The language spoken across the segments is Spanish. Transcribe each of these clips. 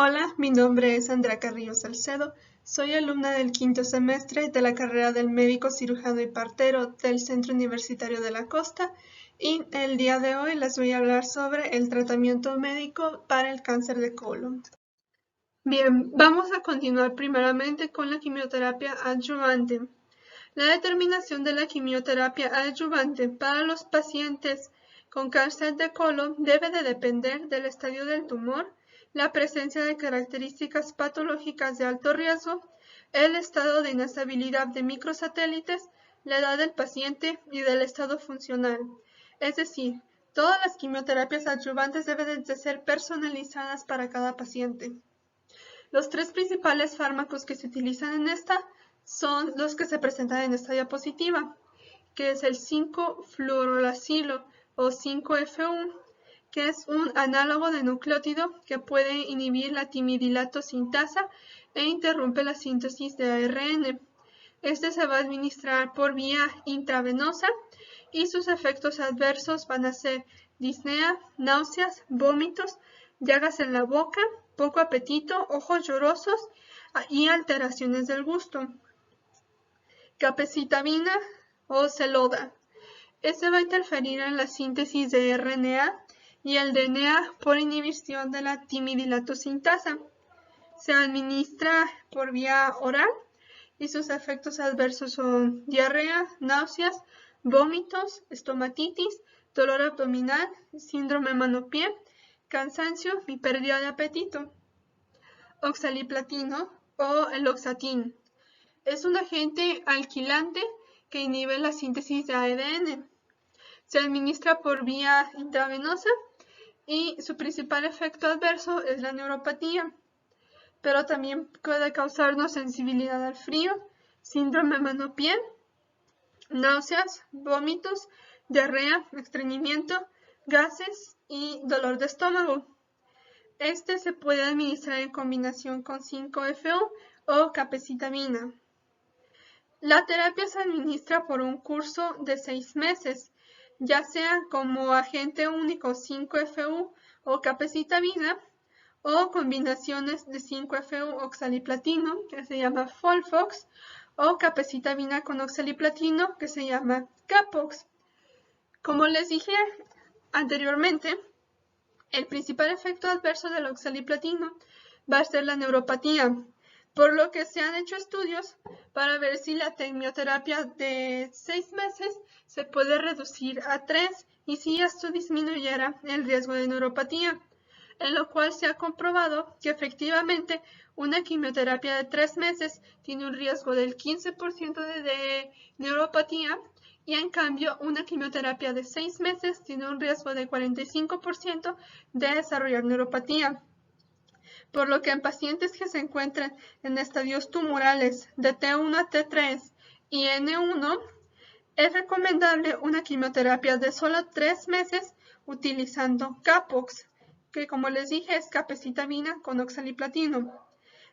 Hola, mi nombre es Andrea Carrillo Salcedo. Soy alumna del quinto semestre de la carrera del médico cirujano y partero del Centro Universitario de la Costa y el día de hoy les voy a hablar sobre el tratamiento médico para el cáncer de colon. Bien, vamos a continuar primeramente con la quimioterapia adyuvante. La determinación de la quimioterapia adyuvante para los pacientes con cáncer de colon debe de depender del estadio del tumor, la presencia de características patológicas de alto riesgo, el estado de inestabilidad de microsatélites, la edad del paciente y del estado funcional. Es decir, todas las quimioterapias adyuvantes deben de ser personalizadas para cada paciente. Los tres principales fármacos que se utilizan en esta son los que se presentan en esta diapositiva, que es el 5-fluorolacilo o 5-FU, que es un análogo de nucleótido que puede inhibir la timidilato sintasa e interrumpe la síntesis de ARN. Este se va a administrar por vía intravenosa y sus efectos adversos van a ser disnea, náuseas, vómitos, llagas en la boca, poco apetito, ojos llorosos y alteraciones del gusto. Capecitabina o Xeloda. Este va a interferir en la síntesis de RNA y el DNA por inhibición de la timidilato sintasa. Se administra por vía oral y sus efectos adversos son diarrea, náuseas, vómitos, estomatitis, dolor abdominal, síndrome mano-pie, cansancio y pérdida de apetito. Oxaliplatino o Loxatin. Es un agente alquilante que inhibe la síntesis de ADN. Se administra por vía intravenosa y su principal efecto adverso es la neuropatía, pero también puede causarnos sensibilidad al frío, síndrome mano-pie, náuseas, vómitos, diarrea, estreñimiento, gases y dolor de estómago. Este se puede administrar en combinación con 5-FU o capecitabina. La terapia se administra por un curso de 6 meses, ya sea como agente único 5-FU o capecitabina o combinaciones de 5-FU oxaliplatino, que se llama Folfox, o capecitabina con oxaliplatino, que se llama Capox. Como les dije anteriormente, el principal efecto adverso del oxaliplatino va a ser la neuropatía, por lo que se han hecho estudios para ver si la quimioterapia de 6 meses se puede reducir a 3 y si esto disminuyera el riesgo de neuropatía, en lo cual se ha comprobado que efectivamente una quimioterapia de 3 meses tiene un riesgo del 15% de neuropatía y en cambio una quimioterapia de 6 meses tiene un riesgo de 45% de desarrollar neuropatía. Por lo que en pacientes que se encuentran en estadios tumorales de T1 a T3 y N1, es recomendable una quimioterapia de solo 3 meses utilizando Capox, que como les dije es capecitabina con oxaliplatino.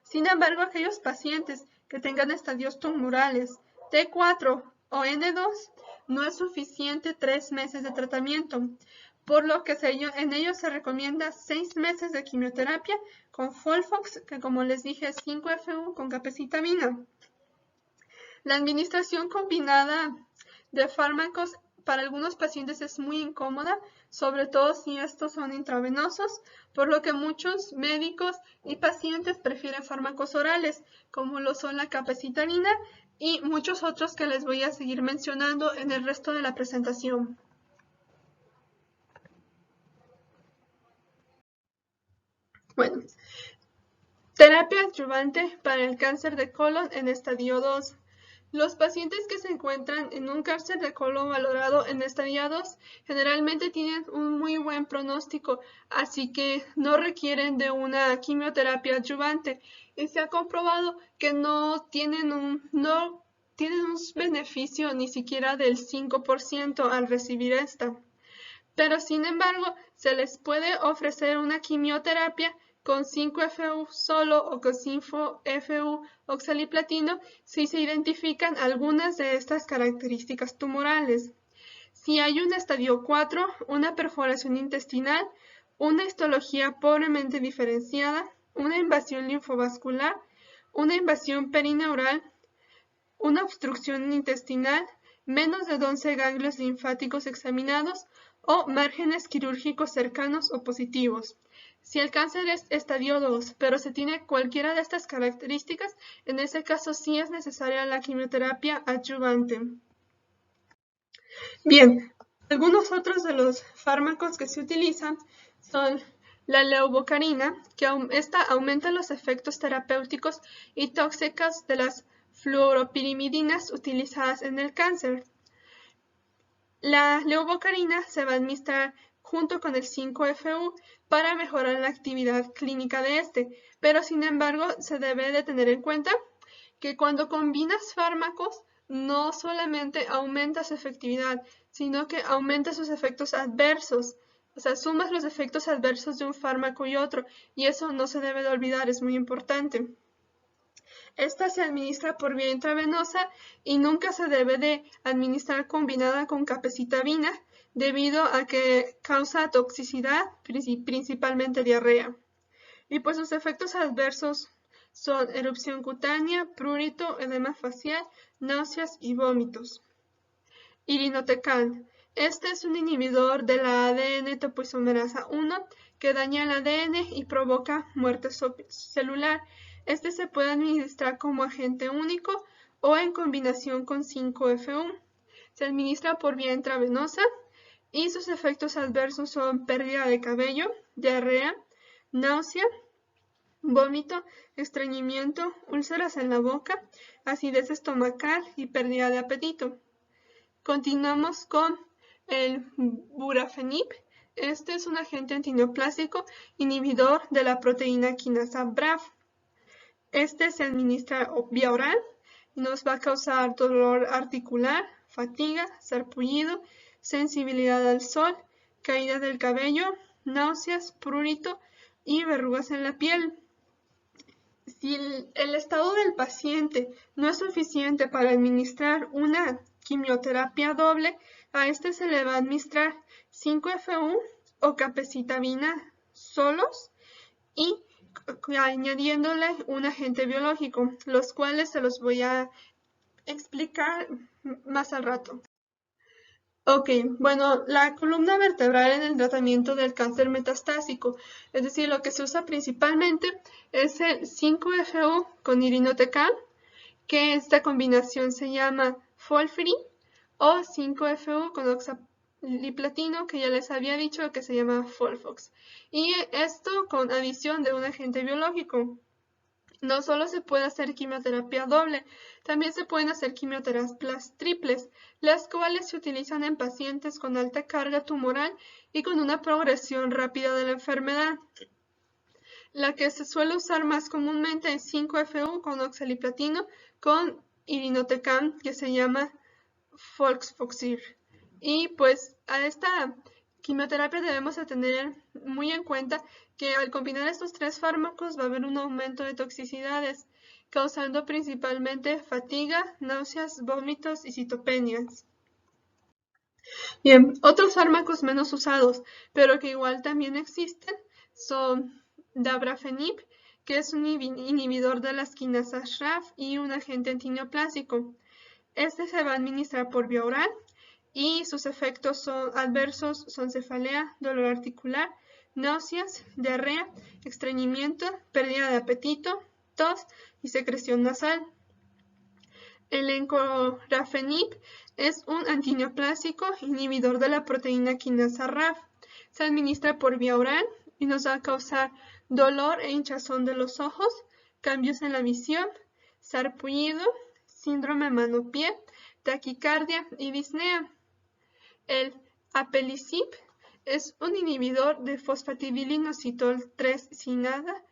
Sin embargo, aquellos pacientes que tengan estadios tumorales T4 o N2 no es suficiente 3 meses de tratamiento, por lo que en ellos se recomienda 6 meses de quimioterapia con Folfox, que como les dije es 5-FU con capecitabina. La administración combinada de fármacos para algunos pacientes es muy incómoda, sobre todo si estos son intravenosos, por lo que muchos médicos y pacientes prefieren fármacos orales, como lo son la capecitabina y muchos otros que les voy a seguir mencionando en el resto de la presentación. Bueno, terapia adyuvante para el cáncer de colon en estadio 2. Los pacientes que se encuentran en un cáncer de colon valorado en estadio 2 generalmente tienen un muy buen pronóstico, así que no requieren de una quimioterapia adyuvante. Y se ha comprobado que no tienen un beneficio ni siquiera del 5% al recibir esta. Pero sin embargo, se les puede ofrecer una quimioterapia con 5-FU solo o con 5-FU oxaliplatino si se identifican algunas de estas características tumorales. Si hay un estadio 4, una perforación intestinal, una histología pobremente diferenciada, una invasión linfovascular, una invasión perineural, una obstrucción intestinal, menos de 11 ganglios linfáticos examinados o márgenes quirúrgicos cercanos o positivos. Si el cáncer es estadio 2, pero se tiene cualquiera de estas características, en ese caso sí es necesaria la quimioterapia adyuvante. Bien, algunos otros de los fármacos que se utilizan son la leubocarina, que esta aumenta los efectos terapéuticos y tóxicos de las fluoropirimidinas utilizadas en el cáncer. La leubocarina se va a administrar junto con el 5-FU para mejorar la actividad clínica de este, pero sin embargo se debe de tener en cuenta que cuando combinas fármacos no solamente aumenta su efectividad, sino que aumenta sus efectos adversos. O sea, sumas los efectos adversos de un fármaco y otro, y eso no se debe de olvidar, es muy importante. Esta se administra por vía intravenosa y nunca se debe de administrar combinada con capecitabina debido a que causa toxicidad, principalmente diarrea. Y pues sus efectos adversos son erupción cutánea, prurito, edema facial, náuseas y vómitos. Irinotecan. Este es un inhibidor de la ADN topoisomerasa 1 que daña el ADN y provoca muerte celular. Este se puede administrar como agente único o en combinación con 5-FU. Se administra por vía intravenosa y sus efectos adversos son pérdida de cabello, diarrea, náusea, vómito, estreñimiento, úlceras en la boca, acidez estomacal y pérdida de apetito. Continuamos con el burafenib. Este es un agente antineoplásico inhibidor de la proteína quinasa BRAF. Este se administra vía oral y nos va a causar dolor articular, fatiga, sarpullido, sensibilidad al sol, caída del cabello, náuseas, prurito y verrugas en la piel. Si el estado del paciente no es suficiente para administrar una quimioterapia doble, a este se le va a administrar 5-FU o capecitabina solos y añadiéndole un agente biológico, los cuales se los voy a explicar más al rato. Ok, bueno, la columna vertebral en el tratamiento del cáncer metastásico, es decir, lo que se usa principalmente es el 5-FU con irinotecan, que esta combinación se llama FOLFIRI, o 5-FU con oxaliplatino, que ya les había dicho que se llama FOLFOX. Y esto con adición de un agente biológico. No solo se puede hacer quimioterapia doble, también se pueden hacer quimioterapias triples, las cuales se utilizan en pacientes con alta carga tumoral y con una progresión rápida de la enfermedad. La que se suele usar más comúnmente es 5-FU con oxaliplatino con irinotecan, que se llama Folfoxir. Y pues a esta quimioterapia debemos de tener muy en cuenta que al combinar estos tres fármacos va a haber un aumento de toxicidades, causando principalmente fatiga, náuseas, vómitos y citopenias. Bien, otros fármacos menos usados, pero que igual también existen, son dabrafenib, que es un inhibidor de las quinasas RAF y un agente antineoplásico. Este se va a administrar por vía oral y sus efectos adversos son cefalea, dolor articular, náuseas, diarrea, estreñimiento, pérdida de apetito, tos y secreción nasal. El encorafenib es un antineoplásico inhibidor de la proteína quinasa RAF. Se administra por vía oral y nos va a causar dolor e hinchazón de los ojos, cambios en la visión, sarpullido, síndrome mano-pie, taquicardia y disnea. El apelicip es un inhibidor de fosfatidilinositol 3-cinasa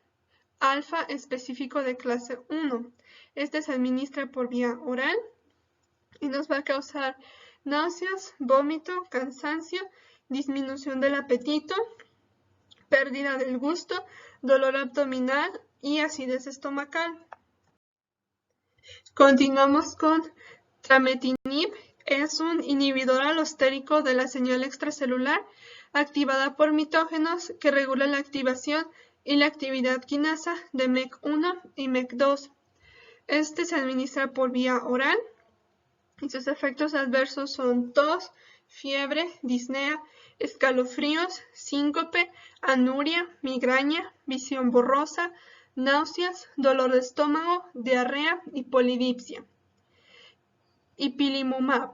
alfa específico de clase 1. Este se administra por vía oral y nos va a causar náuseas, vómito, cansancio, disminución del apetito, pérdida del gusto, dolor abdominal y acidez estomacal. Continuamos con trametinib. Es un inhibidor alostérico de la señal extracelular activada por mitógenos que regula la activación y la actividad quinasa de MEK1 y MEK2. Este se administra por vía oral y sus efectos adversos son tos, fiebre, disnea, escalofríos, síncope, anuria, migraña, visión borrosa, náuseas, dolor de estómago, diarrea y polidipsia. Ipilimumab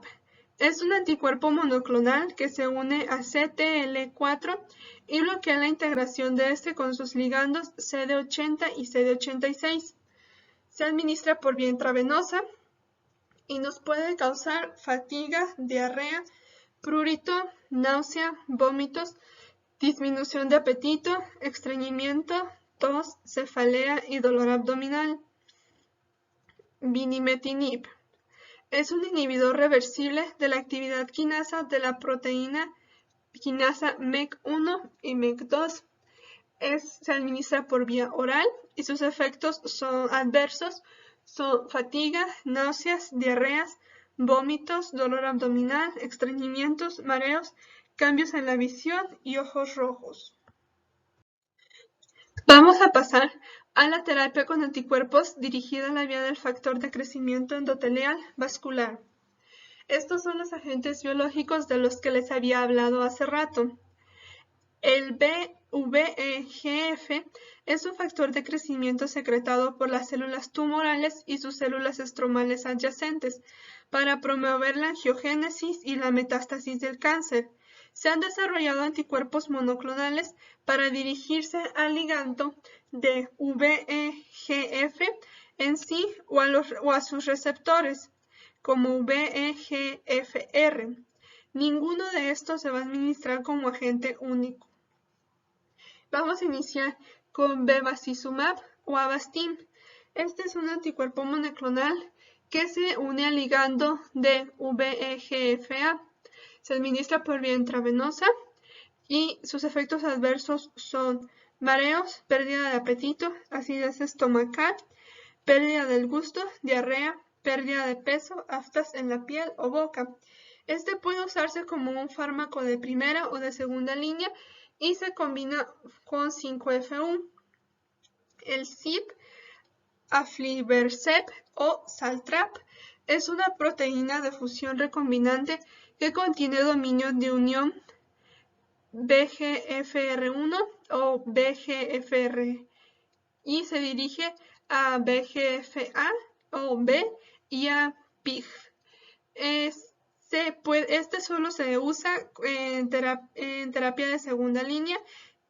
es un anticuerpo monoclonal que se une a CTLA4 y bloquea la integración de este con sus ligandos CD80 y CD86. Se administra por vía intravenosa y nos puede causar fatiga, diarrea, prurito, náusea, vómitos, disminución de apetito, estreñimiento, tos, cefalea y dolor abdominal. Binimetinib es un inhibidor reversible de la actividad quinasa de la proteína quinasa MEK1 y MEK2. Se administra por vía oral y sus efectos adversos son fatiga, náuseas, diarreas, vómitos, dolor abdominal, estreñimientos, mareos, cambios en la visión y ojos rojos. Vamos a pasar a la terapia con anticuerpos dirigida a la vía del factor de crecimiento endotelial vascular. Estos son los agentes biológicos de los que les había hablado hace rato. El VEGF es un factor de crecimiento secretado por las células tumorales y sus células estromales adyacentes para promover la angiogénesis y la metástasis del cáncer. Se han desarrollado anticuerpos monoclonales para dirigirse al ligando de VEGF en sí o a sus receptores, como VEGFR. Ninguno de estos se va a administrar como agente único. Vamos a iniciar con bevacizumab o Avastin. Este es un anticuerpo monoclonal que se une al ligando de VEGFA. Se administra por vía intravenosa y sus efectos adversos son mareos, pérdida de apetito, acidez estomacal, pérdida del gusto, diarrea, pérdida de peso, aftas en la piel o boca. Este puede usarse como un fármaco de primera o de segunda línea y se combina con 5-FU. El CYP, aflibercept o Saltrap es una proteína de fusión recombinante que contiene dominio de unión VEGFR1 o VEGFR y se dirige a VEGFA o B y a PIG. Este solo se usa en terapia de segunda línea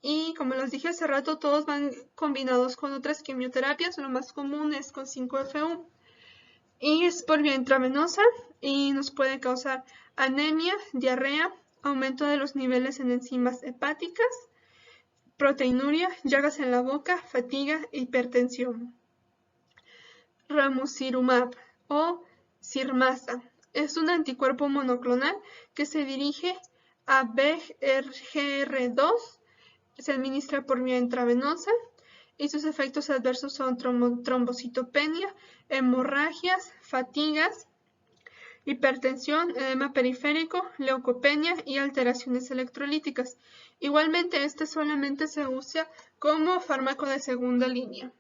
y, como les dije hace rato, todos van combinados con otras quimioterapias. Lo más común es con 5-FU y es por vía intravenosa y nos puede causar anemia, diarrea, aumento de los niveles en enzimas hepáticas, proteinuria, llagas en la boca, fatiga e hipertensión. Ramucirumab o Cirmasa es un anticuerpo monoclonal que se dirige a BRGR2, se administra por vía intravenosa y sus efectos adversos son trombocitopenia, hemorragias, fatigas, hipertensión, edema periférico, leucopenia y alteraciones electrolíticas. Igualmente, este solamente se usa como fármaco de segunda línea.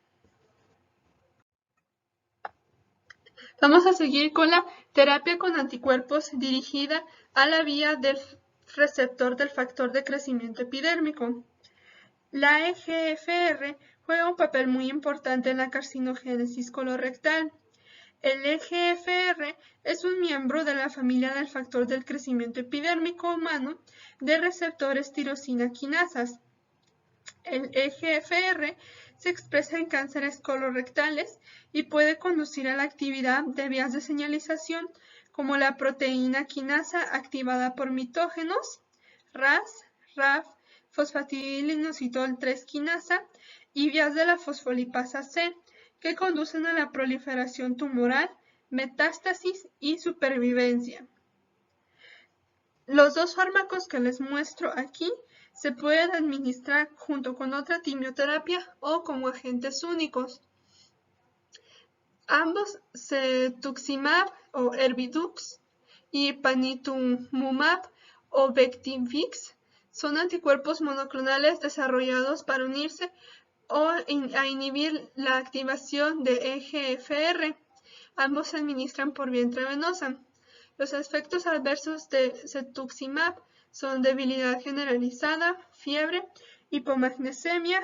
Vamos a seguir con la terapia con anticuerpos dirigida a la vía del receptor del factor de crecimiento epidérmico. La EGFR juega un papel muy importante en la carcinogénesis colorectal. El EGFR es un miembro de la familia del factor del crecimiento epidérmico humano de receptores tirosina quinasas. El EGFR se expresa en cánceres colorectales y puede conducir a la actividad de vías de señalización como la proteína quinasa activada por mitógenos, RAS, RAF, fosfatidilinositol 3 quinasa y vías de la fosfolipasa C que conducen a la proliferación tumoral, metástasis y supervivencia. Los dos fármacos que les muestro aquí se pueden administrar junto con otra quimioterapia o como agentes únicos. Ambos, cetuximab o Erbitux y panitumumab o Vectibix, son anticuerpos monoclonales desarrollados para unirse o a inhibir la activación de EGFR. Ambos se administran por vía intravenosa. Los efectos adversos de cetuximab son debilidad generalizada, fiebre, hipomagnesemia,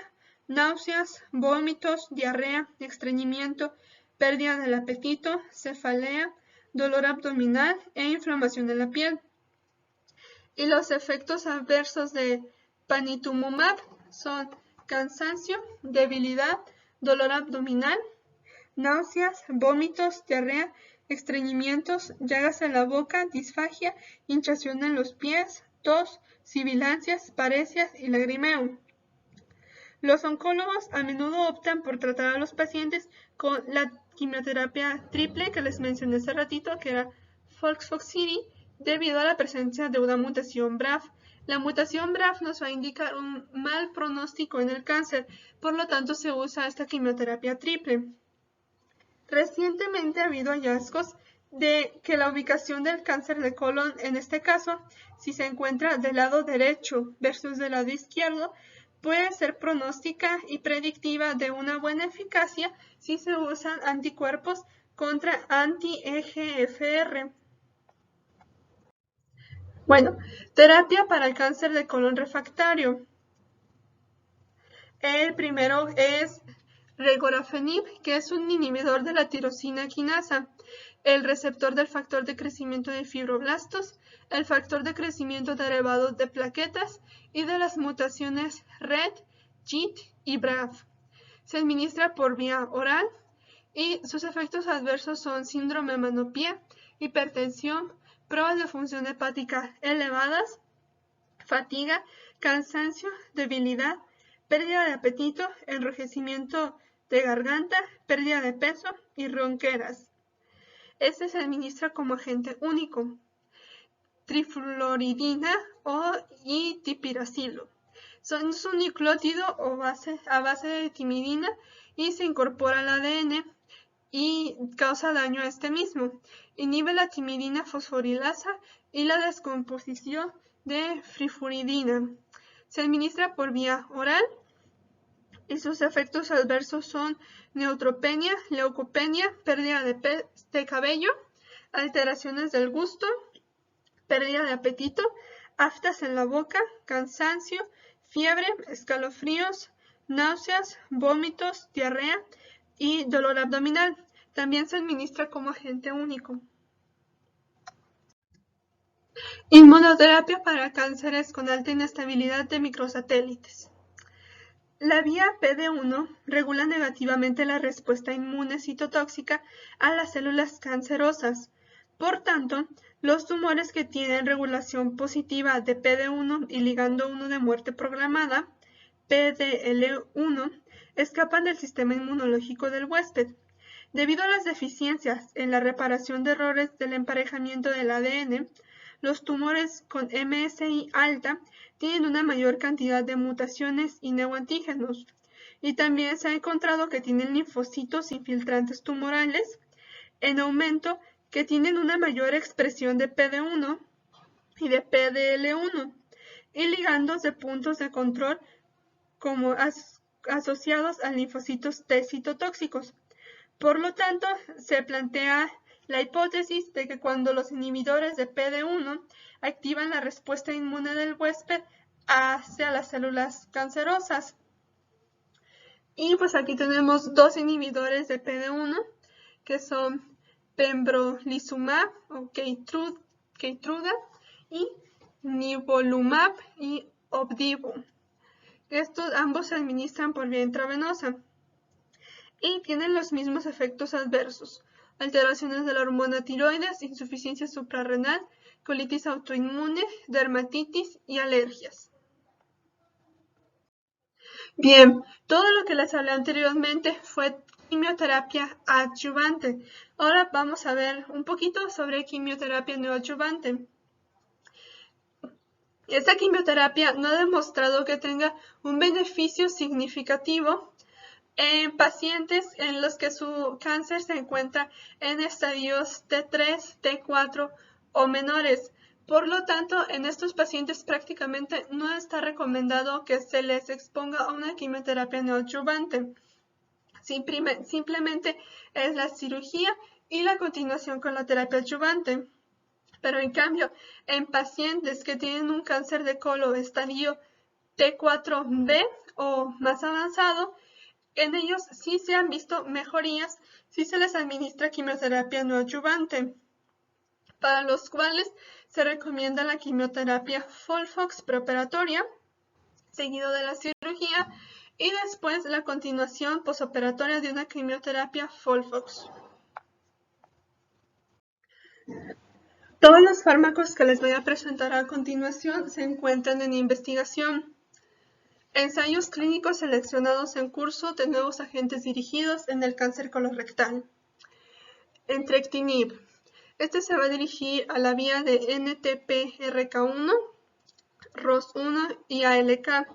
náuseas, vómitos, diarrea, estreñimiento, pérdida del apetito, cefalea, dolor abdominal e inflamación de la piel. Y los efectos adversos de panitumumab son cansancio, debilidad, dolor abdominal, náuseas, vómitos, diarrea, estreñimientos, llagas en la boca, disfagia, hinchazón en los pies, tos, sibilancias, paresias y lagrimeo. Los oncólogos a menudo optan por tratar a los pacientes con la quimioterapia triple que les mencioné hace ratito, que era FOXFOXIRI, debido a la presencia de una mutación BRAF. La mutación BRAF nos va a indicar un mal pronóstico en el cáncer, por lo tanto se usa esta quimioterapia triple. Recientemente ha habido hallazgos de que la ubicación del cáncer de colon, en este caso, si se encuentra del lado derecho versus del lado izquierdo, puede ser pronóstica y predictiva de una buena eficacia si se usan anticuerpos contra anti-EGFR. Bueno, terapia para el cáncer de colon refractario. El primero es regorafenib, que es un inhibidor de la tirosina quinasa, el receptor del factor de crecimiento de fibroblastos, el factor de crecimiento derivado de plaquetas y de las mutaciones RET, JIT y BRAF. Se administra por vía oral y sus efectos adversos son síndrome de mano-pie, hipertensión, pruebas de función hepática elevadas, fatiga, cansancio, debilidad, pérdida de apetito, enrojecimiento de garganta, pérdida de peso y ronqueras. Este se administra como agente único. Trifluoridina y tipiracilo. Son un nucleótido a base de timidina y se incorpora al ADN y causa daño a este mismo. Inhibe la timidina fosforilasa y la descomposición de frifuridina. Se administra por vía oral y sus efectos adversos son neutropenia, leucopenia, pérdida de cabello, alteraciones del gusto, pérdida de apetito, aftas en la boca, cansancio, fiebre, escalofríos, náuseas, vómitos, diarrea y dolor abdominal. También se administra como agente único. Inmunoterapia para cánceres con alta inestabilidad de microsatélites. La vía PD1 regula negativamente la respuesta inmune citotóxica a las células cancerosas. Por tanto, los tumores que tienen regulación positiva de PD1 y ligando 1 de muerte programada, PDL1, escapan del sistema inmunológico del huésped. Debido a las deficiencias en la reparación de errores del emparejamiento del ADN, los tumores con MSI alta tienen una mayor cantidad de mutaciones y neoantígenos, y también se ha encontrado que tienen linfocitos infiltrantes tumorales en aumento que tienen una mayor expresión de PD1 y de PDL1, y ligandos de puntos de control como asociados a linfocitos T citotóxicos. Por lo tanto, se plantea la hipótesis de que cuando los inhibidores de PD1 activan la respuesta inmune del huésped hacia las células cancerosas. Y pues aquí tenemos dos inhibidores de PD1 que son pembrolizumab o Keytruda y nivolumab y Opdivo. Estos ambos se administran por vía intravenosa y tienen los mismos efectos adversos: alteraciones de la hormona tiroides, insuficiencia suprarrenal, colitis autoinmune, dermatitis y alergias. Bien, todo lo que les hablé anteriormente fue quimioterapia adyuvante. Ahora vamos a ver un poquito sobre quimioterapia neoadyuvante. Esta quimioterapia no ha demostrado que tenga un beneficio significativo en pacientes en los que su cáncer se encuentra en estadios T3, T4 o menores, Por lo tanto, en estos pacientes prácticamente no está recomendado que se les exponga a una quimioterapia neoadyuvante. Simplemente es la cirugía y la continuación con la terapia adyuvante. Pero en cambio, en pacientes que tienen un cáncer de colon estadio T4B o más avanzado, en ellos sí se han visto mejorías si se les administra quimioterapia neoadyuvante, para los cuales se recomienda la quimioterapia FOLFOX preoperatoria, seguido de la cirugía, y después la continuación posoperatoria de una quimioterapia FOLFOX. Todos los fármacos que les voy a presentar a continuación se encuentran en investigación. Ensayos clínicos seleccionados en curso de nuevos agentes dirigidos en el cáncer colorectal. Entrectinib. Este se va a dirigir a la vía de NTPRK1, ROS1 y ALK.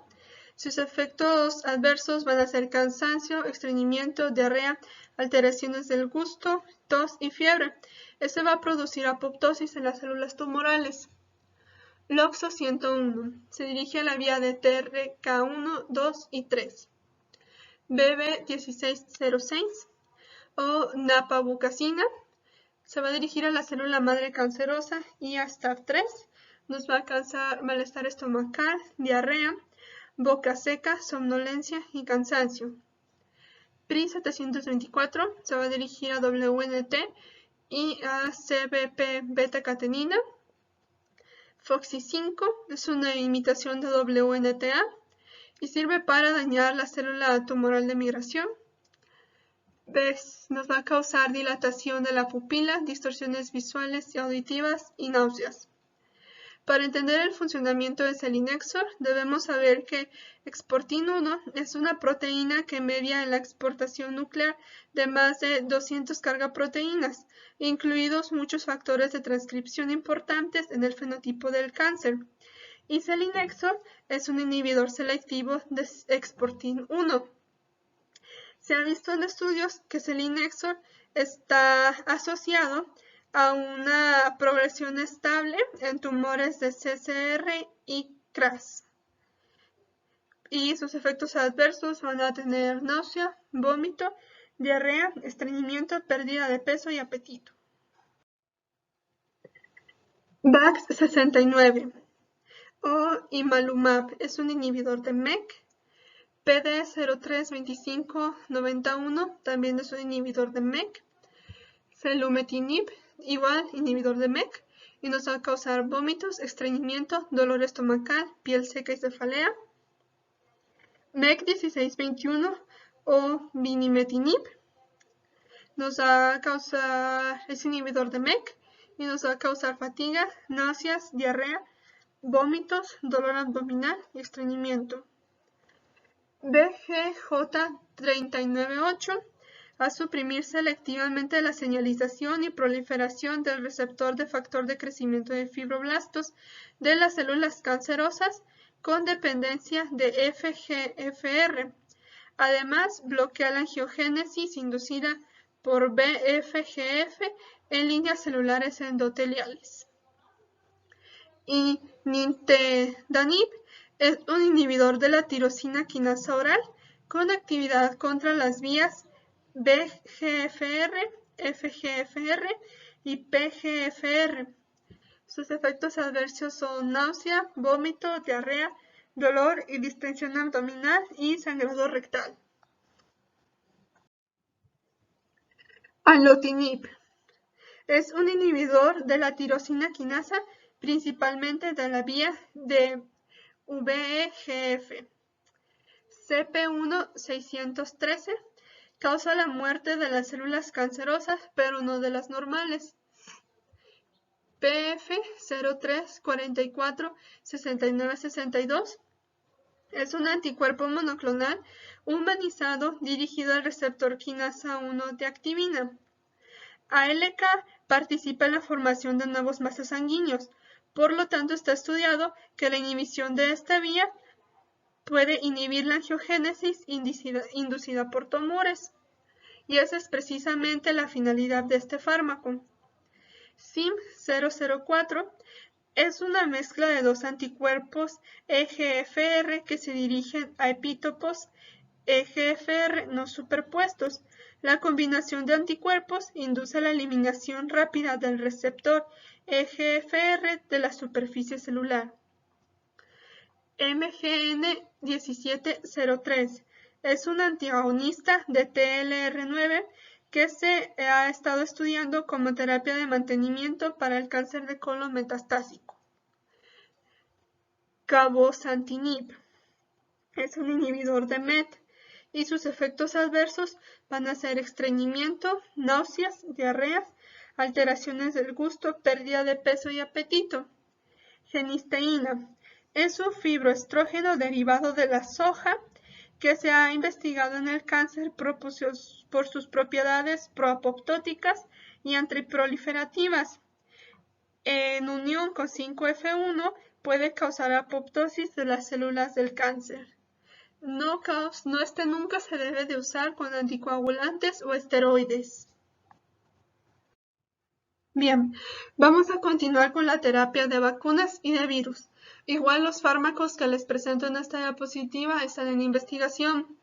Sus efectos adversos van a ser cansancio, estreñimiento, diarrea, alteraciones del gusto, tos y fiebre. Este va a producir apoptosis en las células tumorales. LOXO 101 se dirige a la vía de TRK1, 2 y 3. BB1606 o napabucacina se va a dirigir a la célula madre cancerosa y hasta 3 nos va a causar malestar estomacal, diarrea, boca seca, somnolencia y cansancio. PRI 724 se va a dirigir a WNT y a CBP beta-catenina. FOXY 5 es una imitación de WNTA y sirve para dañar la célula tumoral de migración. Nos va a causar dilatación de la pupila, distorsiones visuales y auditivas y náuseas. Para entender el funcionamiento de selinexor, debemos saber que exportin 1 es una proteína que media en la exportación nuclear de más de 200 cargaproteínas, incluidos muchos factores de transcripción importantes en el fenotipo del cáncer. Y selinexor es un inhibidor selectivo de exportin 1. Se ha visto en estudios que selinexor está asociado a una progresión estable en tumores de CCR y CRAS. Y sus efectos adversos van a tener náusea, vómito, diarrea, estreñimiento, pérdida de peso y apetito. VAX69 o Imalumab es un inhibidor de MEK. PD032591 también es un inhibidor de MEK. Selumetinib, igual inhibidor de MEK, y nos va a causar vómitos, estreñimiento, dolor estomacal, piel seca y cefalea. MEK 1621 o Binimetinib nos va a causar, es inhibidor de MEK y nos va a causar fatiga, náuseas, diarrea, vómitos, dolor abdominal y estreñimiento. BGJ398 a suprimir selectivamente la señalización y proliferación del receptor de factor de crecimiento de fibroblastos de las células cancerosas con dependencia de FGFR. Además, bloquea la angiogénesis inducida por BFGF en líneas celulares endoteliales. Y nintedanib es un inhibidor de la tirosina quinasa oral con actividad contra las vías VGFR, FGFR y PGFR. Sus efectos adversos son náusea, vómito, diarrea, dolor y distensión abdominal y sangrado rectal. Anlotinib es un inhibidor de la tirosina quinasa, principalmente de la vía de VEGF. CP1-613 causa la muerte de las células cancerosas, pero no de las normales. PF03446962 es un anticuerpo monoclonal humanizado dirigido al receptor quinasa 1 de activina. ALK participa en la formación de nuevos vasos sanguíneos, por lo tanto está estudiado que la inhibición de esta vía puede inhibir la angiogénesis inducida por tumores, y esa es precisamente la finalidad de este fármaco. SIM004 Es una mezcla de dos anticuerpos EGFR que se dirigen a epitopos EGFR no superpuestos. La combinación de anticuerpos induce la eliminación rápida del receptor EGFR de la superficie celular. MGN-1703 es un antagonista de TLR9 que se ha estado estudiando como terapia de mantenimiento para el cáncer de colon metastásico. Cabozantinib es un inhibidor de MET y sus efectos adversos van a ser estreñimiento, náuseas, diarreas, alteraciones del gusto, pérdida de peso y apetito. Genisteína es un fibroestrógeno derivado de la soja que se ha investigado en el cáncer por sus propiedades proapoptóticas y antiproliferativas. En unión con 5F1 puede causar apoptosis de las células del cáncer. Nunca se debe de usar con anticoagulantes o esteroides. Bien, vamos a continuar con la terapia de vacunas y de virus. Igual los fármacos que les presento en esta diapositiva están en investigación.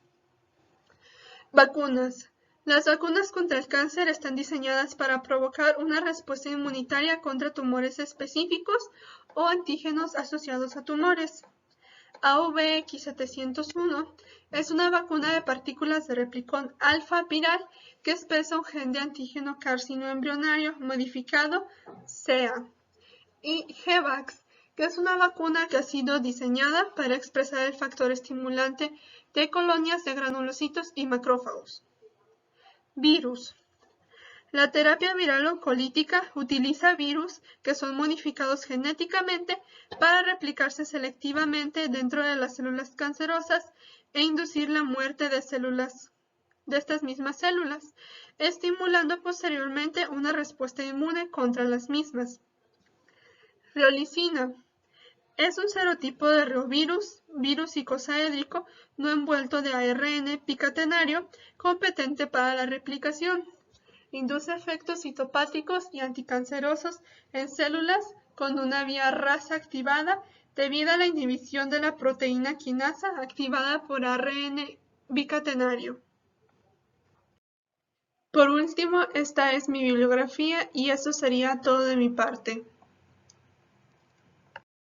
Vacunas. Las vacunas contra el cáncer están diseñadas para provocar una respuesta inmunitaria contra tumores específicos o antígenos asociados a tumores. AVX701 es una vacuna de partículas de replicón alfa viral que expresa un gen de antígeno carcinoembrionario modificado CEA. Y GVAX, que es una vacuna que ha sido diseñada para expresar el factor estimulante de colonias de granulocitos y macrófagos. Virus. La terapia viral oncolítica utiliza virus que son modificados genéticamente para replicarse selectivamente dentro de las células cancerosas e inducir la muerte de estas mismas células, estimulando posteriormente una respuesta inmune contra las mismas. Reolicina. Es un serotipo de reovirus, virus icosaédrico no envuelto de ARN picatenario competente para la replicación. Induce efectos citopáticos y anticancerosos en células con una vía RAS activada debido a la inhibición de la proteína quinasa activada por ARN bicatenario. Por último, esta es mi bibliografía y eso sería todo de mi parte.